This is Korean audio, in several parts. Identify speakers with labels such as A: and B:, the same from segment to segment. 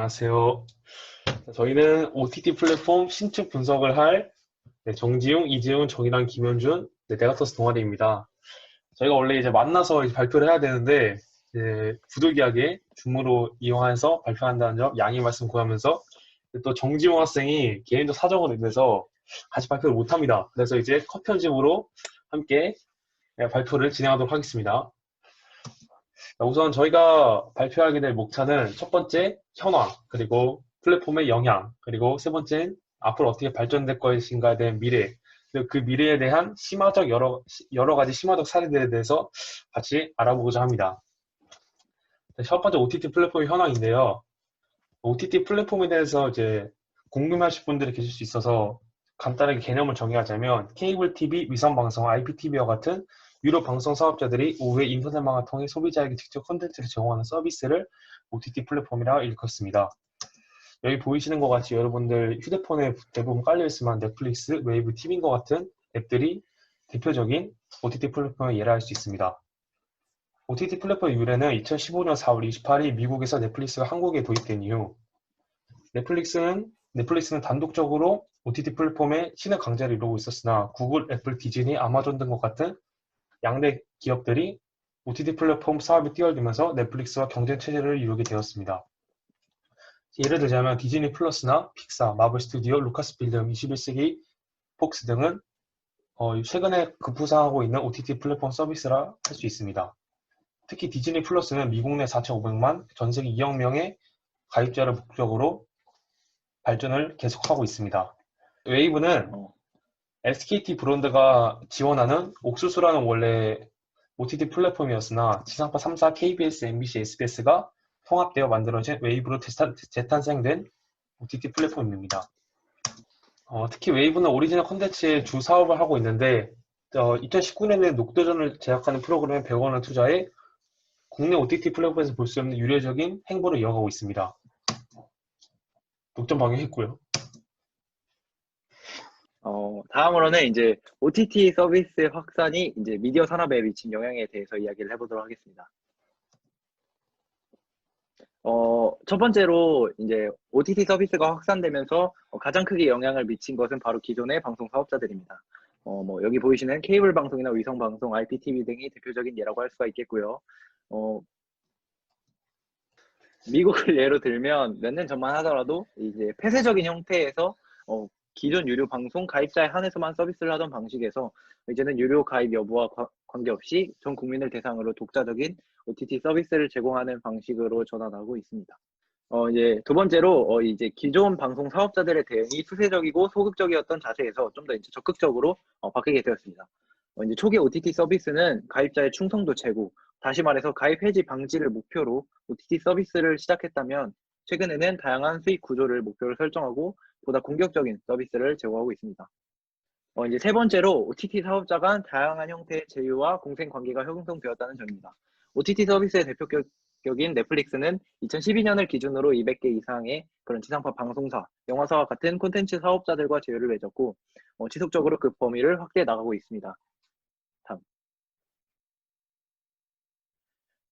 A: 안녕하세요. 저희는 OTT 플랫폼 신축 분석을 할 정지용, 이재훈, 정의랑 김현준 네가토스 동아리입니다. 저희가 원래 이제 만나서 이제 발표를 해야 되는데 부득이하게 줌으로 이용해서 발표한다는 점 양해 말씀 구하면서 또 정지용 학생이 개인적 사정으로 인해서 같이 발표를 못합니다. 그래서 이제 컷 편집으로 함께 발표를 진행하도록 하겠습니다. 우선 저희가 발표하게 될 목차는 첫 번째 현황, 그리고 플랫폼의 영향, 그리고 세 번째는 앞으로 어떻게 발전될 것인가에 대한 미래, 그리고 그 미래에 대한 여러 가지 심화적 사례들에 대해서 같이 알아보고자 합니다. 첫 번째 OTT 플랫폼의 현황인데요. OTT 플랫폼에 대해서 이제 궁금해하실 분들이 계실 수 있어서 간단하게 개념을 정의하자면 케이블 TV, 위성 방송, IPTV와 같은 유료 방송 사업자들이 오후에 인터넷망을 통해 소비자에게 직접 콘텐츠를 제공하는 서비스를 OTT 플랫폼이라 일컫습니다. 여기 보이시는 것 같이 여러분들 휴대폰에 대부분 깔려있으면 넷플릭스, 웨이브 TV인 것 같은 앱들이 대표적인 OTT 플랫폼의 예를 알 수 있습니다. OTT 플랫폼의 유래는 2015년 4월 28일 미국에서 넷플릭스가 한국에 도입된 이후 넷플릭스는 단독적으로 OTT 플랫폼의 신흥 강자를 이루고 있었으나 구글, 애플, 디즈니, 아마존 등과 같은 양대 기업들이 OTT 플랫폼 사업에 뛰어들면서 넷플릭스와 경쟁 체제를 이루게 되었습니다. 예를 들자면 디즈니 플러스나 픽사, 마블 스튜디오, 루카스필름, 21세기 폭스 등은 최근에 급부상하고 있는 OTT 플랫폼 서비스라 할 수 있습니다. 특히 디즈니 플러스는 미국 내 4,500만, 전 세계 2억 명의 가입자를 목적으로 발전을 계속하고 있습니다. 웨이브는 SKT 브론드가 지원하는 옥수수라는 원래 OTT 플랫폼이었으나 지상파 3사 KBS, MBC, SBS가 통합되어 만들어진 웨이브로 재탄생된 OTT 플랫폼입니다. 특히 웨이브는 오리지널 콘텐츠의 주 사업을 하고 있는데 2019년에 녹두전을 제작하는 프로그램에 100원을 투자해 국내 OTT 플랫폼에서 볼 수 없는 유례적인 행보를 이어가고 있습니다. 독점 방해했고요.
B: 다음으로는 이제 OTT 서비스 확산이 이제 미디어 산업에 미친 영향에 대해서 이야기를 해보도록 하겠습니다. 첫 번째로 이제 OTT 서비스가 확산되면서 가장 크게 영향을 미친 것은 바로 기존의 방송 사업자들입니다. 여기 보이시는 케이블 방송이나 위성 방송, IPTV 등이 대표적인 예라고 할 수가 있겠고요. 미국을 예로 들면 몇 년 전만 하더라도 이제 폐쇄적인 형태에서 기존 유료 방송 가입자에 한해서만 서비스를 하던 방식에서 이제는 유료 가입 여부와 관계없이 전 국민을 대상으로 독자적인 OTT 서비스를 제공하는 방식으로 전환하고 있습니다. 이제 두 번째로 이제 기존 방송 사업자들의 대응이 수세적이고 소극적이었던 자세에서 좀 더 이제 적극적으로 바뀌게 되었습니다. 이제 초기 OTT 서비스는 가입자의 충성도 제고, 다시 말해서 가입 해지 방지를 목표로 OTT 서비스를 시작했다면 최근에는 다양한 수익 구조를 목표로 설정하고 보다 공격적인 서비스를 제공하고 있습니다. 이제 세 번째로 OTT 사업자 간 다양한 형태의 제휴와 공생 관계가 형성되었다는 점입니다. OTT 서비스의 대표격인 넷플릭스는 2012년을 기준으로 200개 이상의 그런 지상파 방송사, 영화사와 같은 콘텐츠 사업자들과 제휴를 맺었고 지속적으로 그 범위를 확대해 나가고 있습니다. 다음.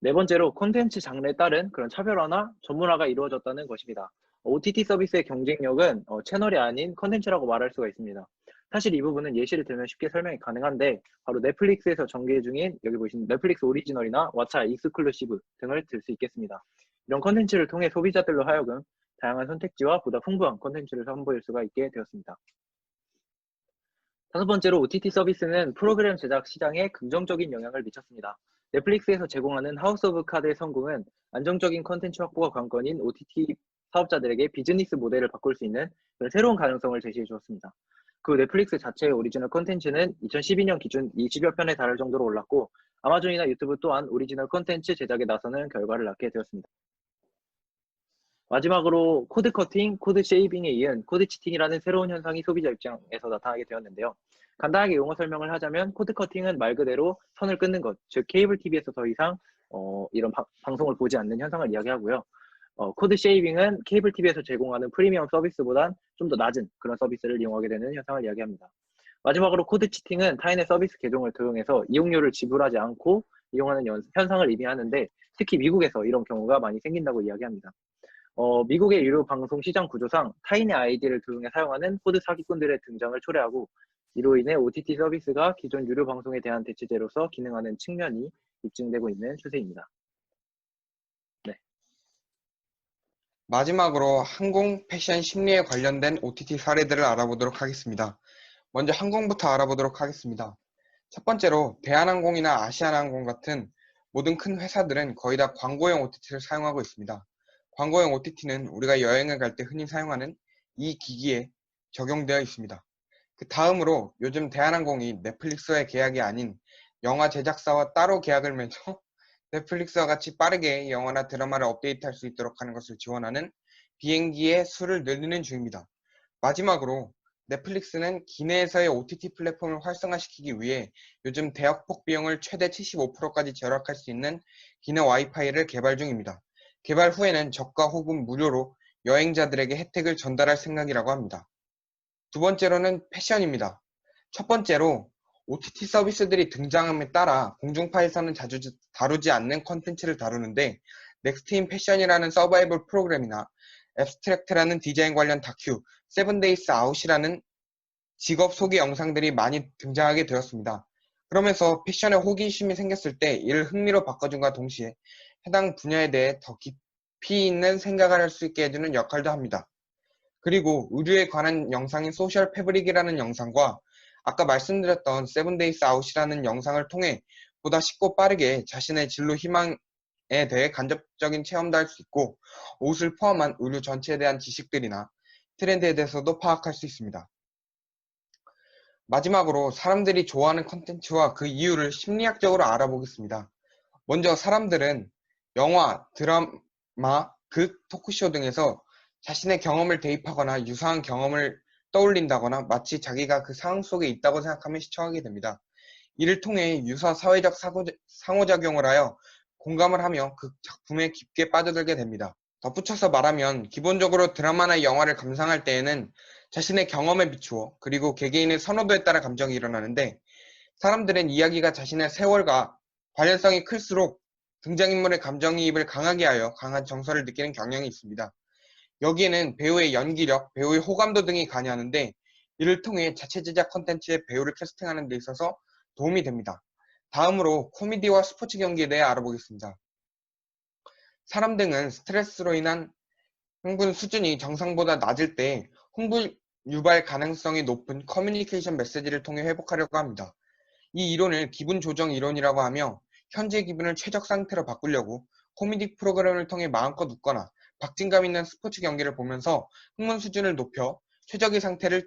B: 네 번째로 콘텐츠 장르에 따른 그런 차별화나 전문화가 이루어졌다는 것입니다. OTT 서비스의 경쟁력은 채널이 아닌 콘텐츠라고 말할 수가 있습니다. 사실 이 부분은 예시를 들면 쉽게 설명이 가능한데 바로 넷플릭스에서 전개 중인 여기 보시는 넷플릭스 오리지널이나 왓챠 익스클루시브 등을 들 수 있겠습니다. 이런 콘텐츠를 통해 소비자들로 하여금 다양한 선택지와 보다 풍부한 콘텐츠를 선보일 수가 있게 되었습니다. 다섯 번째로 OTT 서비스는 프로그램 제작 시장에 긍정적인 영향을 미쳤습니다. 넷플릭스에서 제공하는 하우스 오브 카드의 성공은 안정적인 콘텐츠 확보가 관건인 OTT 사업자들에게 비즈니스 모델을 바꿀 수 있는 새로운 가능성을 제시해 주었습니다. 그 넷플릭스 자체의 오리지널 콘텐츠는 2012년 기준 20여 편에 달할 정도로 올랐고 아마존이나 유튜브 또한 오리지널 콘텐츠 제작에 나서는 결과를 낳게 되었습니다. 마지막으로 코드 커팅, 코드 쉐이빙에 이은 코드 치팅이라는 새로운 현상이 소비자 입장에서 나타나게 되었는데요. 간단하게 용어 설명을 하자면 코드 커팅은 말 그대로 선을 끊는 것, 즉 케이블 TV에서 더 이상 이런 방송을 보지 않는 현상을 이야기하고요. 코드 쉐이빙은 케이블 TV에서 제공하는 프리미엄 서비스보단 좀 더 낮은 그런 서비스를 이용하게 되는 현상을 이야기합니다. 마지막으로 코드 치팅은 타인의 서비스 계정을 도용해서 이용료를 지불하지 않고 이용하는 현상을 의미하는데 특히 미국에서 이런 경우가 많이 생긴다고 이야기합니다. 미국의 유료 방송 시장 구조상 타인의 아이디를 도용해 사용하는 코드 사기꾼들의 등장을 초래하고 이로 인해 OTT 서비스가 기존 유료 방송에 대한 대체제로서 기능하는 측면이 입증되고 있는 추세입니다. 네.
C: 마지막으로 항공, 패션, 심리에 관련된 OTT 사례들을 알아보도록 하겠습니다. 먼저 항공부터 알아보도록 하겠습니다. 첫 번째로 대한항공이나 아시아나항공 같은 모든 큰 회사들은 거의 다 광고용 OTT를 사용하고 있습니다. 광고용 OTT는 우리가 여행을 갈 때 흔히 사용하는 이 기기에 적용되어 있습니다. 그 다음으로 요즘 대한항공이 넷플릭스와의 계약이 아닌 영화 제작사와 따로 계약을 맺어 넷플릭스와 같이 빠르게 영화나 드라마를 업데이트할 수 있도록 하는 것을 지원하는 비행기의 수를 늘리는 중입니다. 마지막으로 넷플릭스는 기내에서의 OTT 플랫폼을 활성화시키기 위해 요즘 대역폭 비용을 최대 75%까지 절약할 수 있는 기내 와이파이를 개발 중입니다. 개발 후에는 저가 혹은 무료로 여행자들에게 혜택을 전달할 생각이라고 합니다. 두 번째로는 패션입니다. 첫 번째로 OTT 서비스들이 등장함에 따라 공중파에서는 자주 다루지 않는 콘텐츠를 다루는데 넥스트인 패션이라는 서바이벌 프로그램이나 앱스트랙트라는 디자인 관련 다큐, 세븐데이스 아웃이라는 직업 소개 영상들이 많이 등장하게 되었습니다. 그러면서 패션에 호기심이 생겼을 때 이를 흥미로 바꿔준과 동시에 해당 분야에 대해 더 깊이 있는 생각을 할 수 있게 해주는 역할도 합니다. 그리고 의류에 관한 영상인 소셜 패브릭이라는 영상과 아까 말씀드렸던 세븐데이스 아웃이라는 영상을 통해 보다 쉽고 빠르게 자신의 진로 희망에 대해 간접적인 체험도 할 수 있고 옷을 포함한 의류 전체에 대한 지식들이나 트렌드에 대해서도 파악할 수 있습니다. 마지막으로 사람들이 좋아하는 콘텐츠와 그 이유를 심리학적으로 알아보겠습니다. 먼저 사람들은 영화, 드라마, 극, 토크쇼 등에서 자신의 경험을 대입하거나 유사한 경험을 떠올린다거나 마치 자기가 그 상황 속에 있다고 생각하며 시청하게 됩니다. 이를 통해 유사 사회적 상호작용을 하여 공감을 하며 그 작품에 깊게 빠져들게 됩니다. 덧붙여서 말하면 기본적으로 드라마나 영화를 감상할 때에는 자신의 경험에 비추어 그리고 개개인의 선호도에 따라 감정이 일어나는데 사람들은 이야기가 자신의 세월과 관련성이 클수록 등장인물의 감정이입을 강하게 하여 강한 정서를 느끼는 경향이 있습니다. 여기에는 배우의 연기력, 배우의 호감도 등이 관여하는데 이를 통해 자체 제작 콘텐츠의 배우를 캐스팅하는 데 있어서 도움이 됩니다. 다음으로 코미디와 스포츠 경기에 대해 알아보겠습니다. 사람 등은 스트레스로 인한 흥분 수준이 정상보다 낮을 때 흥분 유발 가능성이 높은 커뮤니케이션 메시지를 통해 회복하려고 합니다. 이 이론을 기분 조정 이론이라고 하며 현재 기분을 최적 상태로 바꾸려고 코미디 프로그램을 통해 마음껏 웃거나 박진감 있는 스포츠 경기를 보면서 흥분 수준을 높여 최적의 상태를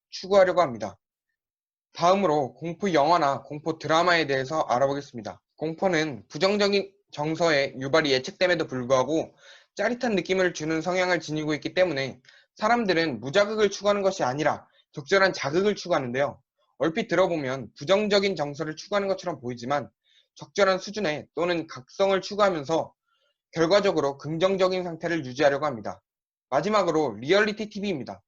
C: 추구하려고 합니다. 다음으로 공포 영화나 공포 드라마에 대해서 알아보겠습니다. 공포는 부정적인 정서의 유발이 예측됨에도 불구하고 짜릿한 느낌을 주는 성향을 지니고 있기 때문에 사람들은 무자극을 추구하는 것이 아니라 적절한 자극을 추구하는데요. 얼핏 들어보면 부정적인 정서를 추구하는 것처럼 보이지만 적절한 수준의 또는 각성을 추구하면서 결과적으로 긍정적인 상태를 유지하려고 합니다. 마지막으로 리얼리티 TV입니다.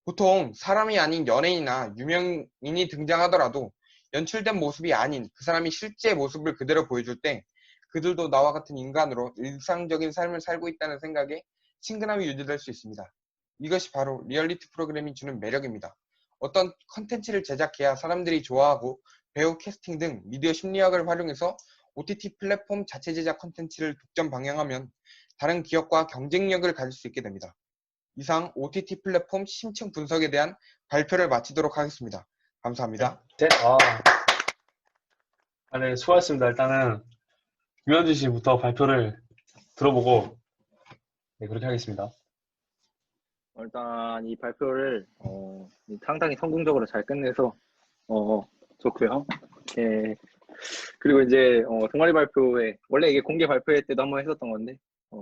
C: 보통 사람이 아닌 연예인이나 유명인이 등장하더라도 연출된 모습이 아닌 그 사람이 실제 모습을 그대로 보여줄 때 그들도 나와 같은 인간으로 일상적인 삶을 살고 있다는 생각에 친근함이 유지될 수 있습니다. 이것이 바로 리얼리티 프로그램이 주는 매력입니다. 어떤 컨텐츠를 제작해야 사람들이 좋아하고 배우 캐스팅 등 미디어 심리학을 활용해서 OTT 플랫폼 자체 제작 컨텐츠를 독점 방영하면 다른 기업과 경쟁력을 가질 수 있게 됩니다. 이상 OTT 플랫폼 심층 분석에 대한 발표를 마치도록 하겠습니다. 감사합니다.
A: 네. 네, 수고하셨습니다. 일단은 유현진 씨부터 발표를 들어보고 네, 그렇게 하겠습니다.
B: 일단 이 발표를 상당히 성공적으로 잘 끝내서 좋고요. 예. 그리고 이제 동아리 발표회 원래 이게 공개 발표회 때도 한번 했었던 건데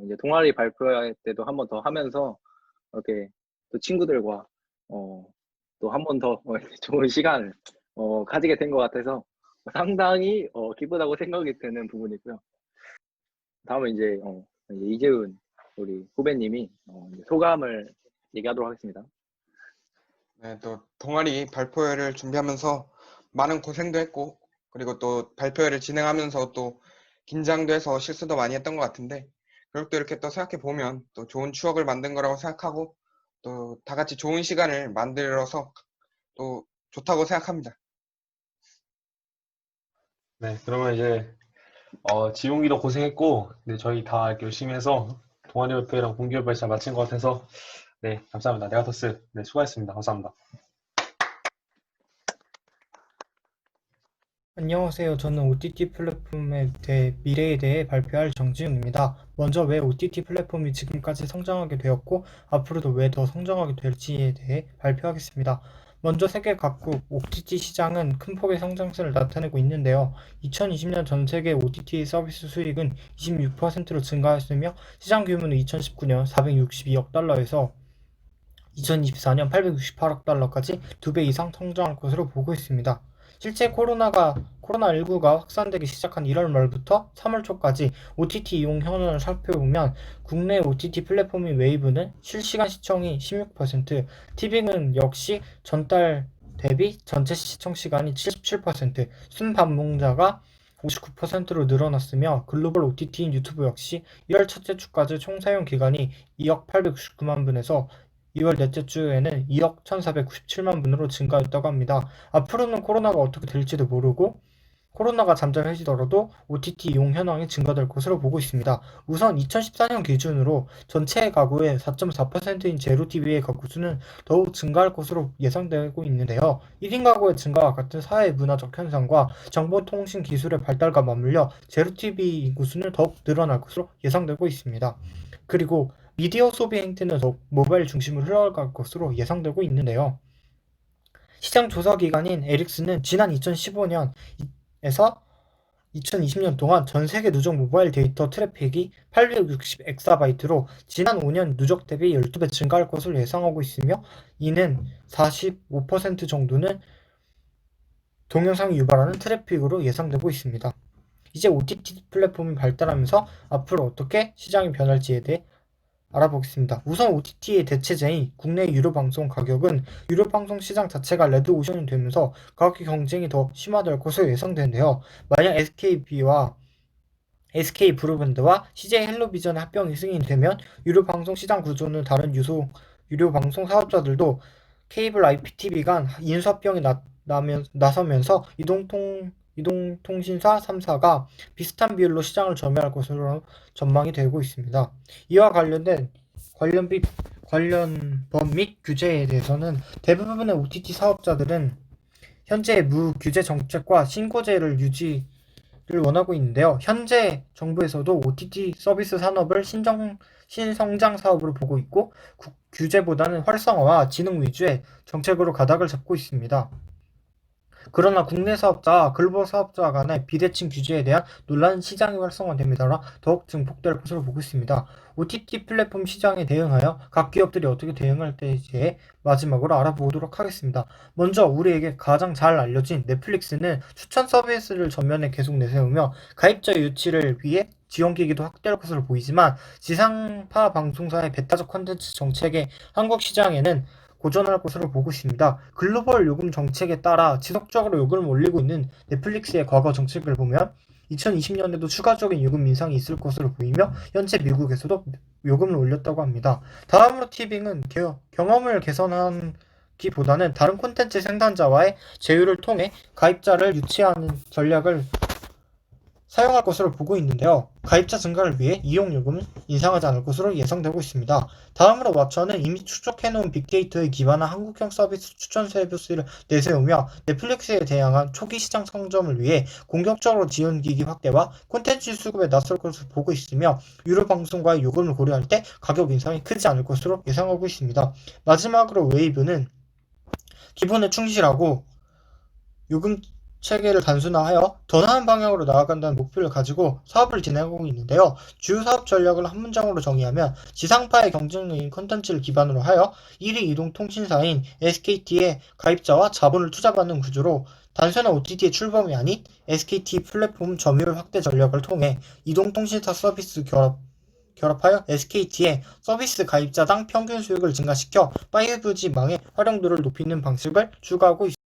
B: 이제 동아리 발표회 때도 한번 더 하면서 이렇게 또 친구들과 또 한 번 더 좋은 시간을 가지게 된 것 같아서 상당히 기쁘다고 생각이 드는 부분이고요. 다음은 이제 이재훈 우리 후배님이 이제 소감을 얘기하도록 하겠습니다.
C: 네, 또 동아리 발표회를 준비하면서 많은 고생도 했고 그리고 또 발표회를 진행하면서 또 긴장도 해서 실수도 많이 했던 것 같은데 그리고 또 이렇게 또 생각해 보면 또 좋은 추억을 만든 거라고 생각하고 또 다 같이 좋은 시간을 만들어서 또 좋다고 생각합니다.
A: 네, 그러면 이제 지용이도 고생했고, 네, 저희 다 이렇게 열심히 해서 동아리 발표랑 공개 발표 잘 마친 것 같아서, 네, 감사합니다. 네가토스, 네, 수고하셨습니다. 감사합니다.
D: 안녕하세요. 저는 OTT 플랫폼의 미래에 대해 발표할 정지훈입니다. 먼저 왜 OTT 플랫폼이 지금까지 성장하게 되었고 앞으로도 왜 더 성장하게 될지에 대해 발표하겠습니다. 먼저 세계 각국 OTT 시장은 큰 폭의 성장세를 나타내고 있는데요. 2020년 전 세계 OTT 서비스 수익은 26%로 증가했으며 시장 규모는 2019년 462억 달러에서 2024년 868억 달러까지 2배 이상 성장할 것으로 보고 있습니다. 실제 코로나19가 확산되기 시작한 1월 말부터 3월 초까지 OTT 이용 현황을 살펴보면 국내 OTT 플랫폼인 웨이브는 실시간 시청이 16%, 티빙은 역시 전달 대비 전체 시청 시간이 77%, 순방문자가 59%로 늘어났으며 글로벌 OTT인 유튜브 역시 1월 첫째 주까지 총 사용 기간이 2억 869만 분에서 2월 넷째 주에는 2억 1,497만 분으로 증가했다고 합니다. 앞으로는 코로나가 어떻게 될지도 모르고 코로나가 잠잠해지더라도 OTT 이용 현황이 증가될 것으로 보고 있습니다. 우선 2014년 기준으로 전체 가구의 4.4%인 제로TV의 가구 수는 더욱 증가할 것으로 예상되고 있는데요. 1인 가구의 증가와 같은 사회 문화적 현상과 정보통신 기술의 발달과 맞물려 제로TV 인구 수는 더욱 늘어날 것으로 예상되고 있습니다. 그리고 미디어 소비 행태는 더욱 모바일 중심으로 흘러갈 것으로 예상되고 있는데요. 시장 조사 기관인 에릭스는 지난 2015년에서 2020년 동안 전 세계 누적 모바일 데이터 트래픽이 860 엑사바이트로 지난 5년 누적 대비 12배 증가할 것으로 예상하고 있으며 이는 45% 정도는 동영상이 유발하는 트래픽으로 예상되고 있습니다. 이제 OTT 플랫폼이 발달하면서 앞으로 어떻게 시장이 변할지에 대해 알아보겠습니다. 우선 OTT의 대체제인 국내 유료 방송 가격은 유료 방송 시장 자체가 레드오션이 되면서 가격 경쟁이 더 심화될 것으로 예상되는데요. 만약 SK 브로드밴드와 CJ 헬로비전의 합병이 승인되면 유료 방송 시장 구조는 다른 유료 방송 사업자들도 케이블 IPTV 간 인수합병이 나서면서 이동통신사 3사가 비슷한 비율로 시장을 점유할 것으로 전망이 되고 있습니다. 이와 관련 법 및 규제에 대해서는 대부분의 OTT 사업자들은 현재 무규제 정책과 신고제를 유지를 원하고 있는데요. 현재 정부에서도 OTT 서비스 산업을 신성장 사업으로 보고 있고 규제보다는 활성화와 진흥 위주의 정책으로 가닥을 잡고 있습니다. 그러나 국내 사업자와 글로벌 사업자 간의 비대칭 규제에 대한 논란은 시장이 활성화됨에 따라 더욱 증폭될 것으로 보고 있습니다. OTT 플랫폼 시장에 대응하여 각 기업들이 어떻게 대응할 때에 마지막으로 알아보도록 하겠습니다. 먼저 우리에게 가장 잘 알려진 넷플릭스는 추천 서비스를 전면에 계속 내세우며 가입자 유치를 위해 지원기기도 확대할 것으로 보이지만 지상파 방송사의 배타적 콘텐츠 정책의 한국 시장에는 고전할 것으로 보고 있습니다. 글로벌 요금 정책에 따라 지속적으로 요금을 올리고 있는 넷플릭스의 과거 정책을 보면 2020년에도 추가적인 요금 인상이 있을 것으로 보이며 현재 미국에서도 요금을 올렸다고 합니다. 다음으로 티빙은 경험을 개선하기보다는 다른 콘텐츠 생산자와의 제휴를 통해 가입자를 유치하는 전략을 사용할 것으로 보고 있는데요. 가입자 증가를 위해 이용 요금을 인상하지 않을 것으로 예상되고 있습니다. 다음으로 왓챠는 이미 축적해놓은 빅데이터에 기반한 한국형 서비스 추천 서비스를 내세우며 넷플릭스에 대항한 초기 시장 성점을 위해 공격적으로 지원기기 확대와 콘텐츠 수급에 나설 것으로 보고 있으며 유료 방송과의 요금을 고려할 때 가격 인상이 크지 않을 것으로 예상하고 있습니다. 마지막으로 웨이브는 기본에 충실하고 요금 체계를 단순화하여 더 나은 방향으로 나아간다는 목표를 가지고 사업을 진행하고 있는데요. 주요 사업 전략을 한 문장으로 정의하면 지상파의 경쟁력인 콘텐츠를 기반으로 하여 1위 이동통신사인 SKT의 가입자와 자본을 투자받는 구조로 단순한 OTT의 출범이 아닌 SKT 플랫폼 점유율 확대 전략을 통해 이동통신사 서비스 결합하여 SKT의 서비스 가입자당 평균 수익을 증가시켜 5G망의 활용도를 높이는 방식을 추구하고 있습니다.